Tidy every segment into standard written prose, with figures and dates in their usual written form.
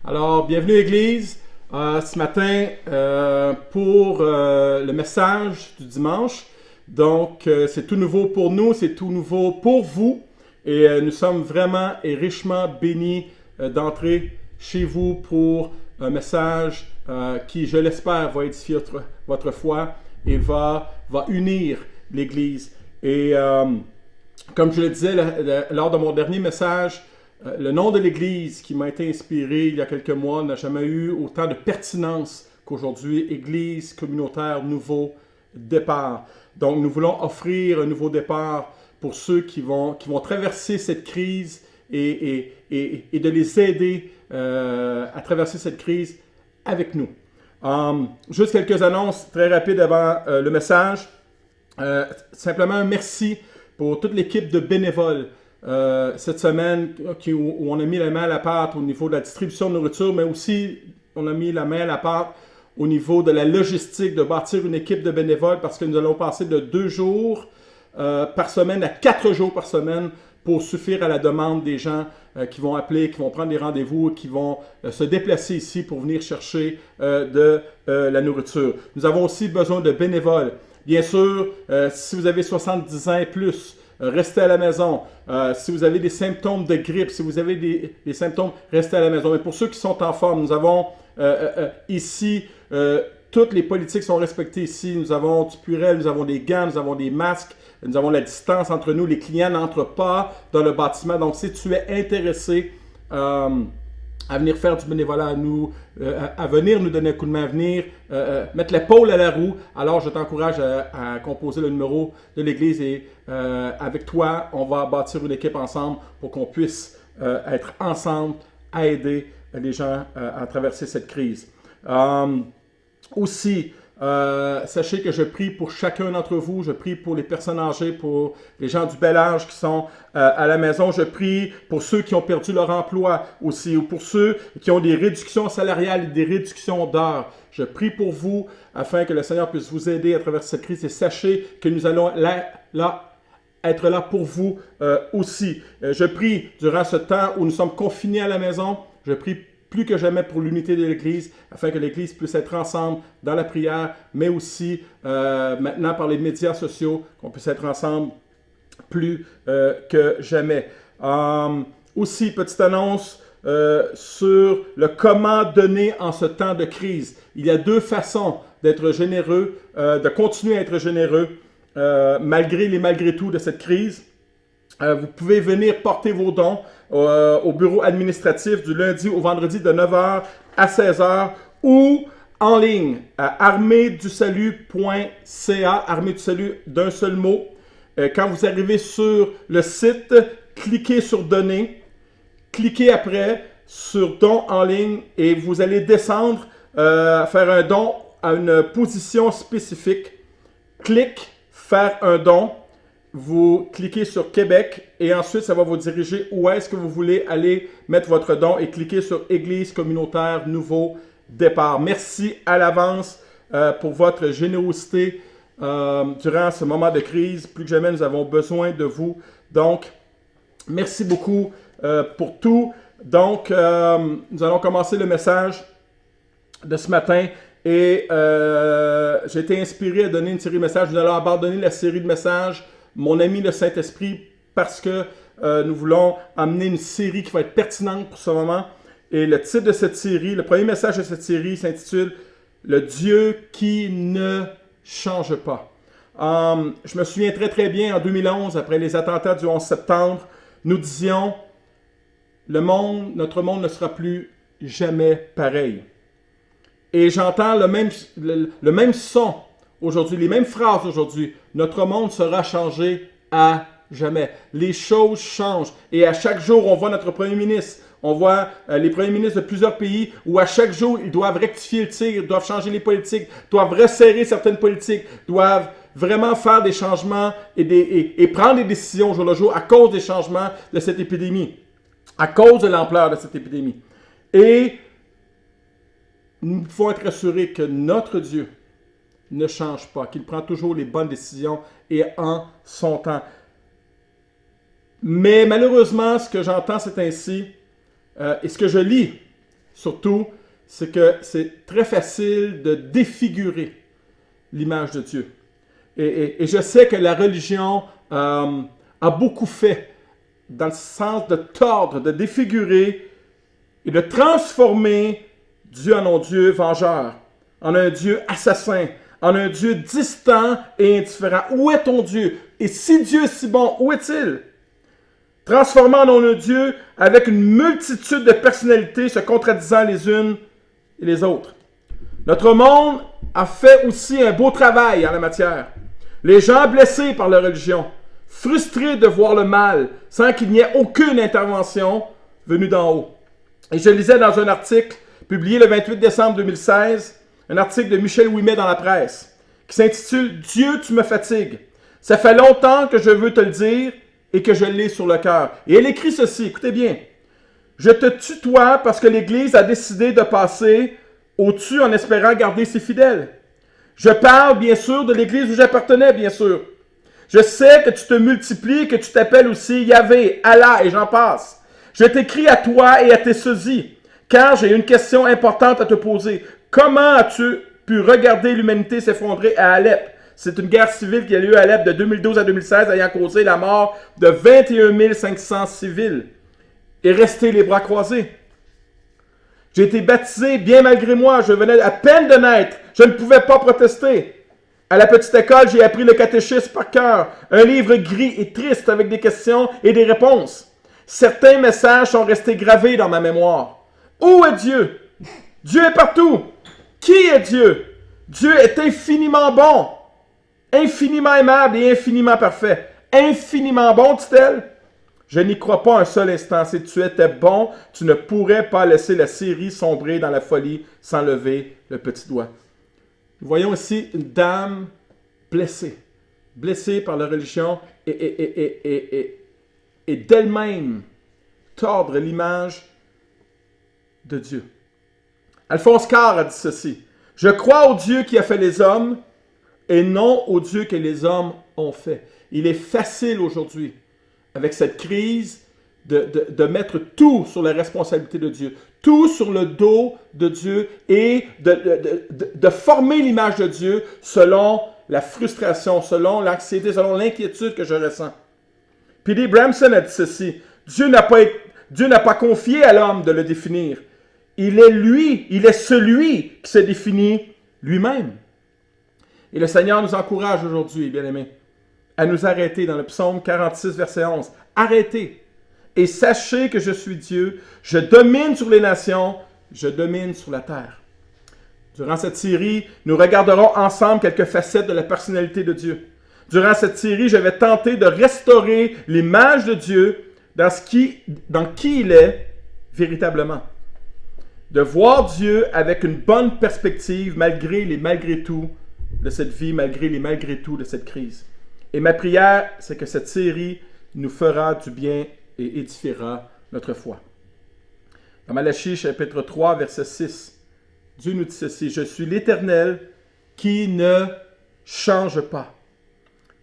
Alors, bienvenue Église. Ce matin, pour le message du dimanche. Donc, c'est tout nouveau pour nous, c'est tout nouveau pour vous. Et nous sommes vraiment et richement bénis d'entrer chez vous pour un message qui, je l'espère, va édifier votre foi et va unir l'Église. Et comme je le disais lors de mon dernier message, le nom de l'Église qui m'a été inspiré il y a quelques mois n'a jamais eu autant de pertinence qu'aujourd'hui, Église communautaire nouveau départ. Donc nous voulons offrir un nouveau départ pour ceux qui vont traverser cette crise et de les aider à traverser cette crise avec nous. Juste quelques annonces très rapides avant le message. Simplement un merci pour toute l'équipe de bénévoles cette semaine où on a mis la main à la pâte au niveau de la distribution de nourriture, mais aussi on a mis la main à la pâte au niveau de la logistique, de bâtir une équipe de bénévoles parce que nous allons passer de 2 jours par semaine à 4 jours par semaine pour suffire à la demande des gens qui vont appeler, qui vont prendre des rendez-vous, qui vont se déplacer ici pour venir chercher de la nourriture. Nous avons aussi besoin de bénévoles. Bien sûr, si vous avez 70 ans et plus, restez à la maison. Si vous avez des symptômes de grippe, si vous avez des symptômes, restez à la maison. Mais pour ceux qui sont en forme, nous avons ici, toutes les politiques sont respectées ici. Nous avons du Purell, nous avons des gants, nous avons des masques, nous avons la distance entre nous. Les clients n'entrent pas dans le bâtiment. Donc, si tu es intéressé à venir faire du bénévolat à nous, à venir nous donner un coup de main, à venir mettre l'épaule à la roue, alors je t'encourage à composer le numéro de l'Église et avec toi, on va bâtir une équipe ensemble pour qu'on puisse être ensemble à aider les gens à traverser cette crise. Aussi, sachez que je prie pour chacun d'entre vous, je prie pour les personnes âgées, pour les gens du bel âge qui sont à la maison, je prie pour ceux qui ont perdu leur emploi aussi, ou pour ceux qui ont des réductions salariales et des réductions d'heures. Je prie pour vous afin que le Seigneur puisse vous aider à travers cette crise et sachez que nous allons être là pour vous aussi. Je prie durant ce temps où nous sommes confinés à la maison, je prie plus que jamais pour l'unité de l'Église, afin que l'Église puisse être ensemble dans la prière, mais aussi maintenant par les médias sociaux, qu'on puisse être ensemble plus que jamais. Aussi, petite annonce sur le comment donner en ce temps de crise. Il y a 2 façons d'être généreux, de continuer à être généreux, malgré les malgré tout de cette crise. Vous pouvez venir porter vos dons au bureau administratif du lundi au vendredi de 9h à 16h ou en ligne à armeedusalut.ca, armée du salut d'un seul mot. Quand vous arrivez sur le site, cliquez sur donner, cliquez après sur don en ligne et vous allez descendre, faire un don à une position spécifique. Clique, faire un don. Vous cliquez sur Québec et ensuite ça va vous diriger où est-ce que vous voulez aller mettre votre don et cliquez sur Église communautaire nouveau départ. Merci à l'avance pour votre générosité durant ce moment de crise. Plus que jamais, nous avons besoin de vous. Donc, merci beaucoup pour tout. Donc, nous allons commencer le message de ce matin. Et j'ai été inspiré à donner une série de messages. Nous allons abandonner la série de messages Mon ami le Saint-Esprit parce que nous voulons amener une série qui va être pertinente pour ce moment. Et le titre de cette série, le premier message de cette série s'intitule Le Dieu qui ne change pas. Je me souviens très très bien en 2011, après les attentats du 11 septembre, nous disions notre monde ne sera plus jamais pareil. Et j'entends le même son aujourd'hui, les mêmes phrases aujourd'hui. Notre monde sera changé à jamais. Les choses changent. Et à chaque jour, on voit notre premier ministre. On voit les premiers ministres de plusieurs pays où à chaque jour, ils doivent rectifier le tir, doivent changer les politiques, doivent resserrer certaines politiques, doivent vraiment faire des changements et prendre des décisions jour le jour à cause des changements de cette épidémie, à cause de l'ampleur de cette épidémie. Et nous pouvons être assurés que notre Dieu ne change pas, qu'il prend toujours les bonnes décisions et en son temps. Mais malheureusement, ce que j'entends, c'est ainsi, et ce que je lis, surtout, c'est que c'est très facile de défigurer l'image de Dieu. Et je sais que la religion a beaucoup fait dans le sens de tordre, de défigurer et de transformer Dieu en un Dieu vengeur, en un Dieu assassin, en un Dieu distant et indifférent. Où est ton Dieu? Et si Dieu est si bon, où est-il? Transformant en un Dieu avec une multitude de personnalités se contradisant les unes et les autres. Notre monde a fait aussi un beau travail en la matière. Les gens blessés par la religion, frustrés de voir le mal sans qu'il n'y ait aucune intervention venue d'en haut. Et je lisais dans un article publié le 28 décembre 2016, un article de Michel Ouimet dans la presse, qui s'intitule « Dieu, tu me fatigues. Ça fait longtemps que je veux te le dire et que je l'ai sur le cœur. » Et elle écrit ceci, écoutez bien. « Je te tutoie parce que l'Église a décidé de passer au-dessus en espérant garder ses fidèles. Je parle bien sûr de l'Église où j'appartenais, bien sûr. Je sais que tu te multiplies, que tu t'appelles aussi Yahvé, Allah et j'en passe. Je t'écris à toi et à tes sosies, car j'ai une question importante à te poser. Comment as-tu pu regarder l'humanité s'effondrer à Alep? C'est une guerre civile qui a lieu à Alep de 2012 à 2016, ayant causé la mort de 21 500 civils et rester les bras croisés. J'ai été baptisé bien malgré moi, je venais à peine de naître, je ne pouvais pas protester. À la petite école, j'ai appris le catéchisme par cœur, un livre gris et triste avec des questions et des réponses. Certains messages sont restés gravés dans ma mémoire. Où est Dieu? Dieu est partout. Qui est Dieu? Dieu est infiniment bon, infiniment aimable et infiniment parfait. Infiniment bon, dit-elle? Je n'y crois pas un seul instant. Si tu étais bon, tu ne pourrais pas laisser la Syrie sombrer dans la folie sans lever le petit doigt. Nous voyons ici une dame blessée par la religion et d'elle-même tordre l'image de Dieu. Alphonse Karr a dit ceci. « Je crois au Dieu qui a fait les hommes et non au Dieu que les hommes ont fait. » Il est facile aujourd'hui, avec cette crise, de mettre tout sur la responsabilité de Dieu, tout sur le dos de Dieu et de former l'image de Dieu selon la frustration, selon l'anxiété, selon l'inquiétude que je ressens. P.D. Bramson a dit ceci, Dieu n'a pas confié à l'homme de le définir. Il est celui qui se définit lui-même. Et le Seigneur nous encourage aujourd'hui, bien-aimés, à nous arrêter dans le psaume 46, verset 11. Arrêtez et sachez que je suis Dieu, je domine sur les nations, je domine sur la terre. Durant cette série, nous regarderons ensemble quelques facettes de la personnalité de Dieu. Durant cette série, je vais tenter de restaurer l'image de Dieu dans qui il est véritablement. De voir Dieu avec une bonne perspective malgré les malgré tout de cette vie, malgré les malgré tout de cette crise. Et ma prière, c'est que cette série nous fera du bien et édifiera notre foi. Dans Malachie, chapitre 3, verset 6, Dieu nous dit ceci, « Je suis l'Éternel qui ne change pas. »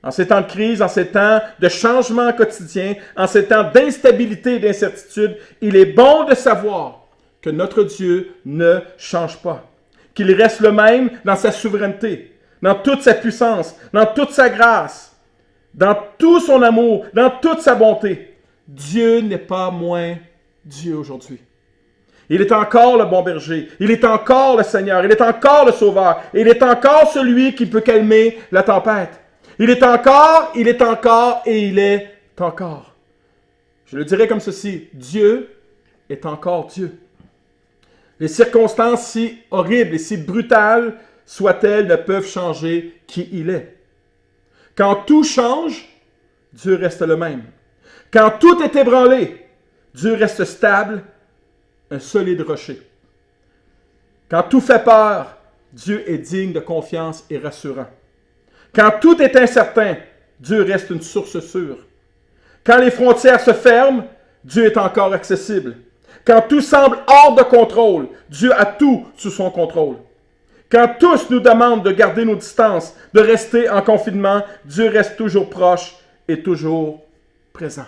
En ces temps de crise, en ces temps de changement quotidien, en ces temps d'instabilité et d'incertitude, il est bon de savoir que notre Dieu ne change pas, qu'il reste le même dans sa souveraineté, dans toute sa puissance, dans toute sa grâce, dans tout son amour, dans toute sa bonté. Dieu n'est pas moins Dieu aujourd'hui. Il est encore le bon berger, il est encore le Seigneur, il est encore le Sauveur, et il est encore celui qui peut calmer la tempête. Il est encore et il est encore. Je le dirais comme ceci, Dieu est encore Dieu. Les circonstances si horribles et si brutales soient-elles ne peuvent changer qui il est. Quand tout change, Dieu reste le même. Quand tout est ébranlé, Dieu reste stable, un solide rocher. Quand tout fait peur, Dieu est digne de confiance et rassurant. Quand tout est incertain, Dieu reste une source sûre. Quand les frontières se ferment, Dieu est encore accessible. Quand tout semble hors de contrôle, Dieu a tout sous son contrôle. Quand tous nous demandent de garder nos distances, de rester en confinement, Dieu reste toujours proche et toujours présent.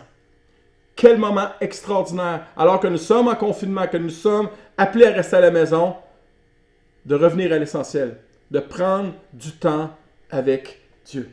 Quel moment extraordinaire, alors que nous sommes en confinement, que nous sommes appelés à rester à la maison, de revenir à l'essentiel, de prendre du temps avec Dieu.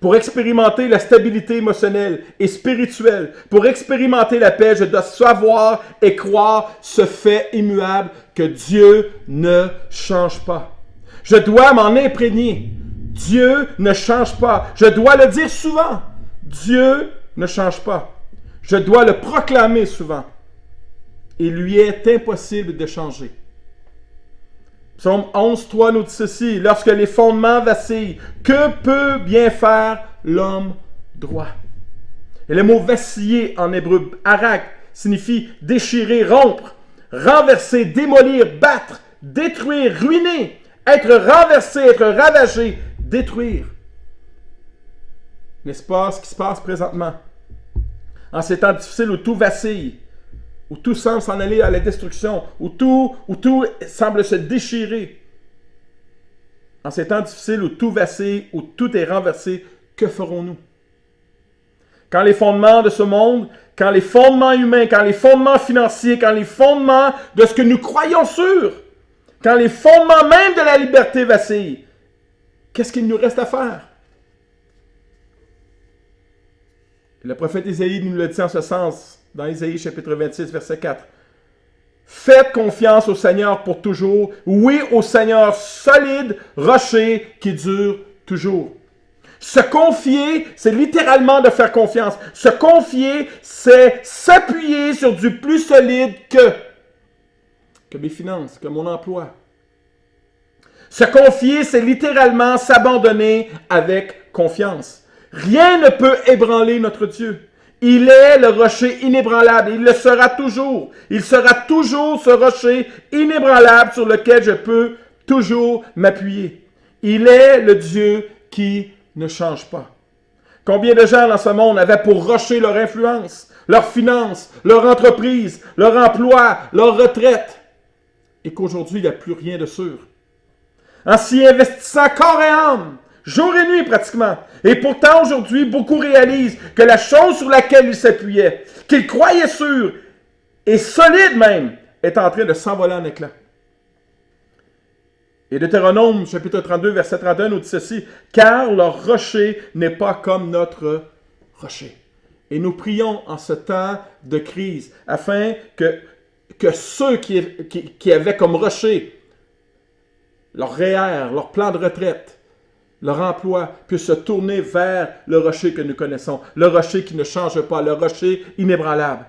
Pour expérimenter la stabilité émotionnelle et spirituelle, pour expérimenter la paix, je dois savoir et croire ce fait immuable que Dieu ne change pas. Je dois m'en imprégner. Dieu ne change pas. Je dois le dire souvent. Dieu ne change pas. Je dois le proclamer souvent. Il lui est impossible de changer. Psaume 11.3 nous dit ceci, « Lorsque les fondements vacillent, que peut bien faire l'homme droit? » Et le mot « vaciller » en hébreu, « arak » signifie déchirer, rompre, renverser, démolir, battre, détruire, ruiner, être renversé, être ravagé, détruire. N'est-ce pas ce qui se passe présentement? En ces temps difficiles où tout vacille, où tout semble s'en aller à la destruction, où tout semble se déchirer. En ces temps difficiles où tout vacille, où tout est renversé, que ferons-nous? Quand les fondements de ce monde, quand les fondements humains, quand les fondements financiers, quand les fondements de ce que nous croyons sûr, quand les fondements même de la liberté vacillent, qu'est-ce qu'il nous reste à faire? Le prophète Isaïe nous le dit en ce sens, dans Isaïe chapitre 26, verset 4. Faites confiance au Seigneur pour toujours. Oui, au Seigneur solide, rocher qui dure toujours. Se confier, c'est littéralement de faire confiance. Se confier, c'est s'appuyer sur du plus solide que mes finances, que mon emploi. Se confier, c'est littéralement s'abandonner avec confiance. Rien ne peut ébranler notre Dieu. Il est le rocher inébranlable. Il le sera toujours. Il sera toujours ce rocher inébranlable sur lequel je peux toujours m'appuyer. Il est le Dieu qui ne change pas. Combien de gens dans ce monde avaient pour rocher leur influence, leurs finances, leur entreprise, leur emploi, leur retraite, et qu'aujourd'hui, il n'y a plus rien de sûr. En s'y investissant corps et âme, jour et nuit pratiquement. Et pourtant, aujourd'hui, beaucoup réalisent que la chose sur laquelle ils s'appuyaient, qu'ils croyaient sûrs, et solide même, est en train de s'envoler en éclats. Et Deutéronome, chapitre 32, verset 31, nous dit ceci, « Car leur rocher n'est pas comme notre rocher. » Et nous prions en ce temps de crise, afin que ceux qui avaient comme rocher leur REER, leur plan de retraite, leur emploi puisse se tourner vers le rocher que nous connaissons, le rocher qui ne change pas, le rocher inébranlable.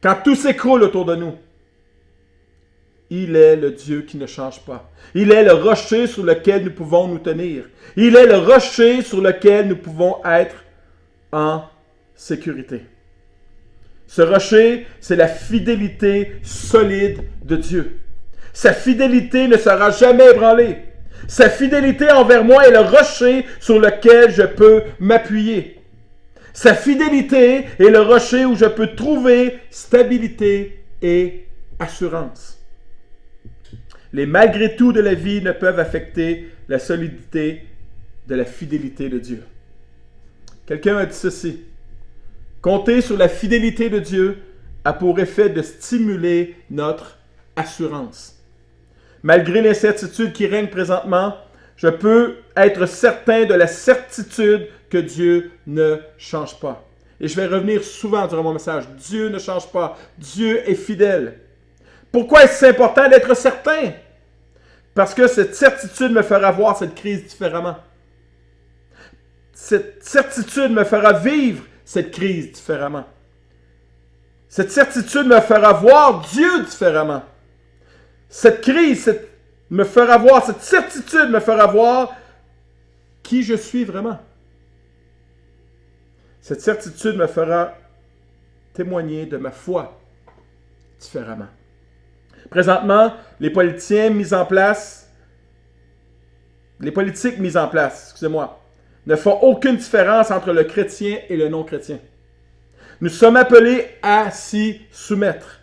Quand tout s'écroule autour de nous, il est le Dieu qui ne change pas. Il est le rocher sur lequel nous pouvons nous tenir. Il est le rocher sur lequel nous pouvons être en sécurité. Ce rocher, c'est la fidélité solide de Dieu. Sa fidélité ne sera jamais ébranlée. Sa fidélité envers moi est le rocher sur lequel je peux m'appuyer. Sa fidélité est le rocher où je peux trouver stabilité et assurance. Les malgré tout de la vie ne peuvent affecter la solidité de la fidélité de Dieu. Quelqu'un a dit ceci. Compter sur la fidélité de Dieu a pour effet de stimuler notre assurance. Malgré l'incertitude qui règne présentement, je peux être certain de la certitude que Dieu ne change pas. Et je vais revenir souvent durant mon message. Dieu ne change pas. Dieu est fidèle. Pourquoi est-ce important d'être certain? Parce que cette certitude me fera voir cette crise différemment. Cette certitude me fera vivre cette crise différemment. Cette certitude me fera voir Dieu différemment. Cette crise me fera voir, cette certitude me fera voir qui je suis vraiment. Cette certitude me fera témoigner de ma foi différemment. Présentement, les politiques mises en place, ne font aucune différence entre le chrétien et le non-chrétien. Nous sommes appelés à s'y soumettre.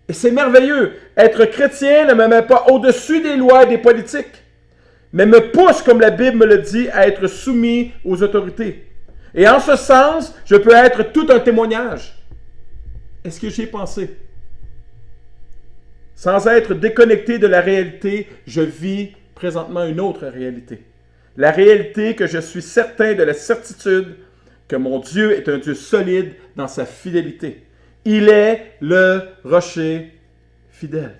Et c'est merveilleux. Être chrétien ne me met pas au-dessus des lois et des politiques, mais me pousse, comme la Bible me le dit, à être soumis aux autorités. Et en ce sens, je peux être tout un témoignage. Est-ce que j'y ai pensé? Sans être déconnecté de la réalité, je vis présentement une autre réalité. La réalité que je suis certain de la certitude que mon Dieu est un Dieu solide dans sa fidélité. Il est le rocher fidèle.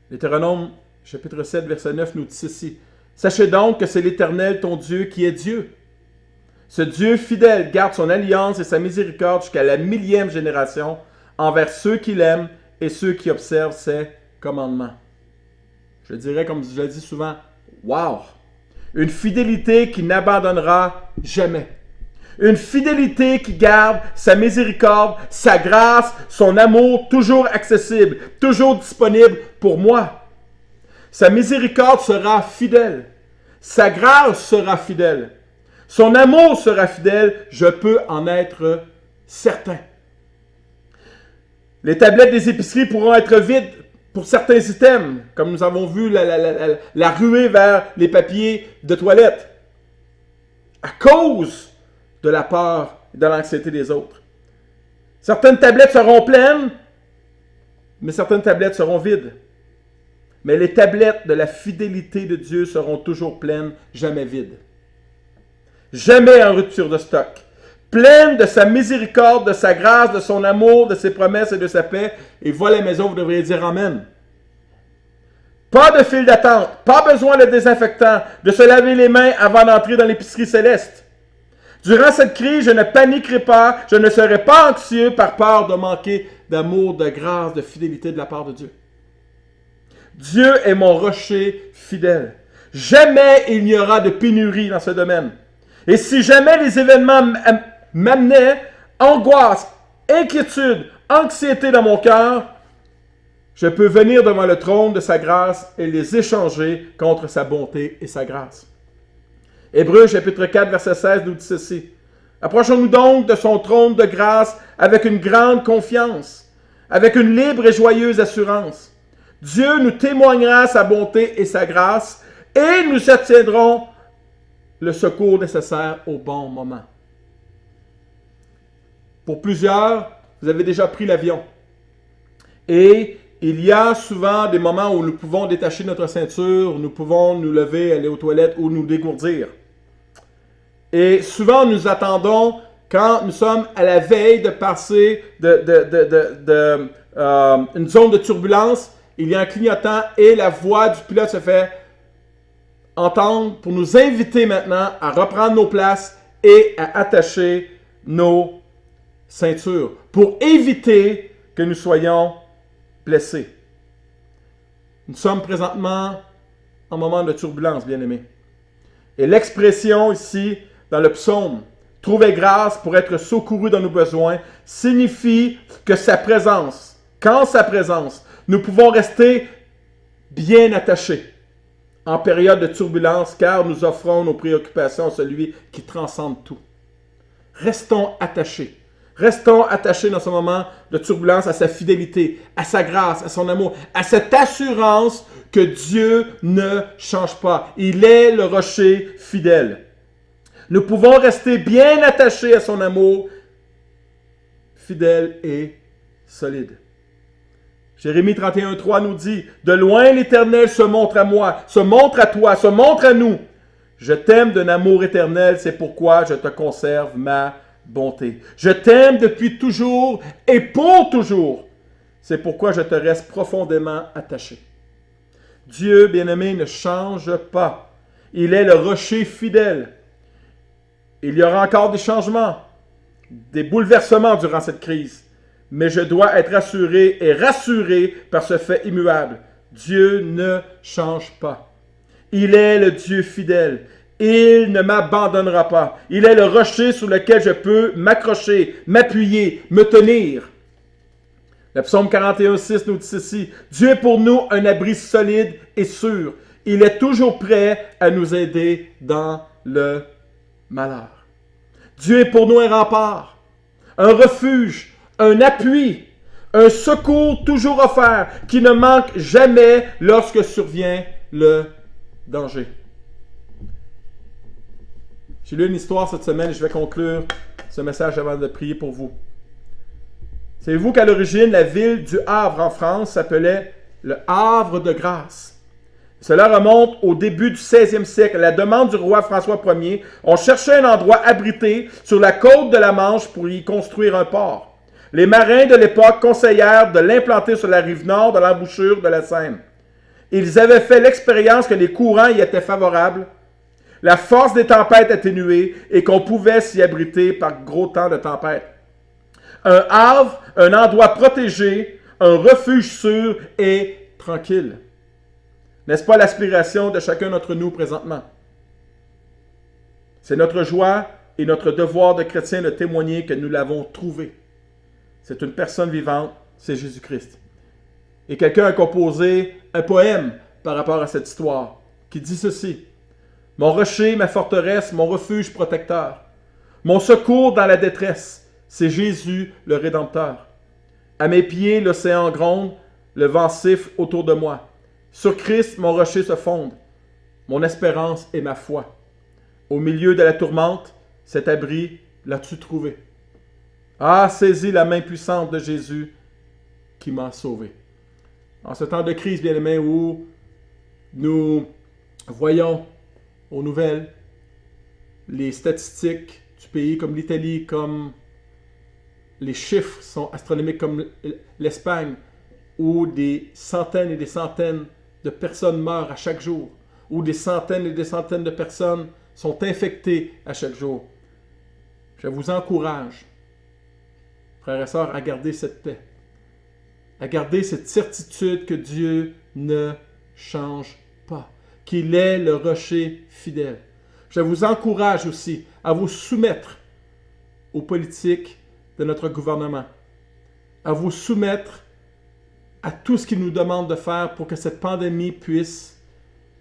Deutéronome chapitre 7, verset 9 nous dit ceci. Sachez donc que c'est l'Éternel ton Dieu qui est Dieu. Ce Dieu fidèle garde son alliance et sa miséricorde jusqu'à la 1000e génération envers ceux qui l'aiment et ceux qui observent ses commandements. Je dirais, comme je le dis souvent, wow! Une fidélité qui n'abandonnera jamais. Une fidélité qui garde sa miséricorde, sa grâce, son amour toujours accessible, toujours disponible pour moi. Sa miséricorde sera fidèle. Sa grâce sera fidèle. Son amour sera fidèle, je peux en être certain. Les tablettes des épiceries pourront être vides pour certains items, comme nous avons vu la ruée vers les papiers de toilette, à cause de la peur et de l'anxiété des autres. Certaines tablettes seront pleines, mais certaines tablettes seront vides. Mais les tablettes de la fidélité de Dieu seront toujours pleines, jamais vides. Jamais en rupture de stock. Pleine de sa miséricorde, de sa grâce, de son amour, de ses promesses et de sa paix. Et voilà, la maison, vous devriez dire Amen. Pas de file d'attente, pas besoin de désinfectant, de se laver les mains avant d'entrer dans l'épicerie céleste. Durant cette crise, je ne paniquerai pas, je ne serai pas anxieux par peur de manquer d'amour, de grâce, de fidélité de la part de Dieu. Dieu est mon rocher fidèle. Jamais il n'y aura de pénurie dans ce domaine. Et si jamais les événements m'amenaient angoisse, inquiétude, anxiété dans mon cœur, je peux venir devant le trône de sa grâce et les échanger contre sa bonté et sa grâce. Hébreux chapitre 4, verset 16 nous dit ceci. Approchons-nous donc de son trône de grâce avec une grande confiance, avec une libre et joyeuse assurance. Dieu nous témoignera sa bonté et sa grâce et nous obtiendrons le secours nécessaire au bon moment. Pour plusieurs, vous avez déjà pris l'avion. Et il y a souvent des moments où nous pouvons détacher notre ceinture, nous pouvons nous lever, aller aux toilettes ou nous dégourdir. Et souvent, nous attendons, quand nous sommes à la veille de passer une zone de turbulence, il y a un clignotant et la voix du pilote se fait entendre pour nous inviter maintenant à reprendre nos places et à attacher nos ceintures pour éviter que nous soyons blessés. Nous sommes présentement en moment de turbulence, bien-aimés. Et l'expression ici, dans le psaume, « Trouver grâce pour être secouru dans nos besoins » signifie que sa présence, qu'en sa présence, nous pouvons rester bien attachés en période de turbulence, car nous offrons nos préoccupations à celui qui transcende tout. Restons attachés. Restons attachés dans ce moment de turbulence à sa fidélité, à sa grâce, à son amour, à cette assurance que Dieu ne change pas. Il est le rocher fidèle. Nous pouvons rester bien attachés à son amour, fidèle et solide. Jérémie 31:3 nous dit, « De loin l'Éternel se montre à moi, se montre à toi, se montre à nous. Je t'aime d'un amour éternel, c'est pourquoi je te conserve ma bonté. Je t'aime depuis toujours et pour toujours. C'est pourquoi je te reste profondément attaché. » Dieu, bien-aimé, ne change pas. Il est le rocher fidèle. Il y aura encore des changements, des bouleversements durant cette crise. Mais je dois être assuré et rassuré par ce fait immuable. Dieu ne change pas. Il est le Dieu fidèle. Il ne m'abandonnera pas. Il est le rocher sur lequel je peux m'accrocher, m'appuyer, me tenir. Le psaume 41:6 nous dit ceci. Dieu est pour nous un abri solide et sûr. Il est toujours prêt à nous aider dans le malheur. Dieu est pour nous un rempart, un refuge, un appui, un secours toujours offert qui ne manque jamais lorsque survient le danger. J'ai lu une histoire cette semaine et je vais conclure ce message avant de prier pour vous. Savez-vous qu'à l'origine, la ville du Havre en France s'appelait le Havre de Grâce? Cela remonte au début du 16e siècle. À la demande du roi François Ier, on cherchait un endroit abrité sur la côte de la Manche pour y construire un port. Les marins de l'époque conseillèrent de l'implanter sur la rive nord de l'embouchure de la Seine. Ils avaient fait l'expérience que les courants y étaient favorables, la force des tempêtes atténuée et qu'on pouvait s'y abriter par gros temps de tempête. Un havre, un endroit protégé, un refuge sûr et tranquille. N'est-ce pas l'aspiration de chacun d'entre nous présentement? C'est notre joie et notre devoir de chrétien de témoigner que nous l'avons trouvé. C'est une personne vivante, c'est Jésus-Christ. Et quelqu'un a composé un poème par rapport à cette histoire qui dit ceci. « Mon rocher, ma forteresse, mon refuge protecteur, mon secours dans la détresse, c'est Jésus le Rédempteur. À mes pieds, l'océan gronde, le vent siffle autour de moi. Sur Christ, mon rocher se fonde, mon espérance et ma foi. Au milieu de la tourmente, cet abri l'as-tu trouvé? Ah, saisis la main puissante de Jésus qui m'a sauvé. » En ce temps de crise, bien-aimés, où nous voyons aux nouvelles les statistiques du pays comme l'Italie, comme les chiffres sont astronomiques comme l'Espagne, où des centaines et des centaines de personnes meurent à chaque jour, où des centaines et des centaines de personnes sont infectées à chaque jour. Je vous encourage, frères et sœurs, à garder cette paix, à garder cette certitude que Dieu ne change pas, qu'il est le rocher fidèle. Je vous encourage aussi à vous soumettre aux politiques de notre gouvernement, à vous soumettre à tout ce qu'il nous demande de faire pour que cette pandémie puisse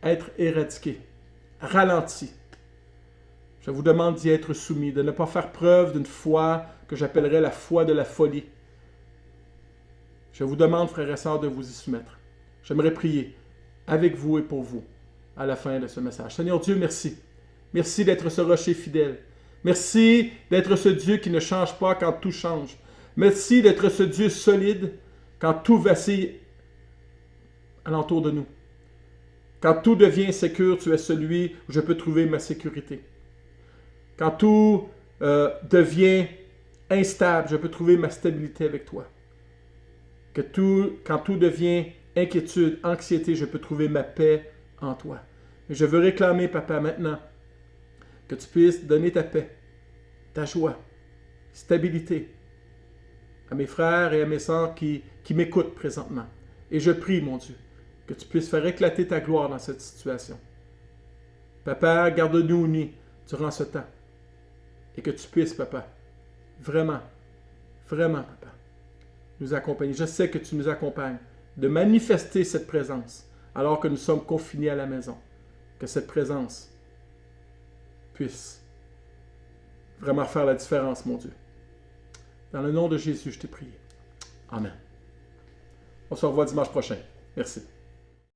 être éradiquée, ralentie. Je vous demande d'y être soumis, de ne pas faire preuve d'une foi que j'appellerais la foi de la folie. Je vous demande, frères et sœurs, de vous y soumettre. J'aimerais prier avec vous et pour vous à la fin de ce message. Seigneur Dieu, merci. Merci d'être ce rocher fidèle. Merci d'être ce Dieu qui ne change pas quand tout change. Merci d'être ce Dieu solide quand tout vacille alentour de nous. Quand tout devient insécure, tu es celui où je peux trouver ma sécurité. Quand tout devient instable, je peux trouver ma stabilité avec toi. Quand tout devient inquiétude, anxiété, je peux trouver ma paix en toi. Et je veux réclamer, Papa, maintenant, que tu puisses donner ta paix, ta joie, stabilité à mes frères et à mes sœurs qui m'écoutent présentement. Et je prie, mon Dieu, que tu puisses faire éclater ta gloire dans cette situation. Papa, garde-nous unis durant ce temps. Et que tu puisses, Papa, vraiment, vraiment, Papa, nous accompagner. Je sais que tu nous accompagnes de manifester cette présence alors que nous sommes confinés à la maison. Que cette présence puisse vraiment faire la différence, mon Dieu. Dans le nom de Jésus, je t'ai prié. Amen. On se revoit dimanche prochain. Merci.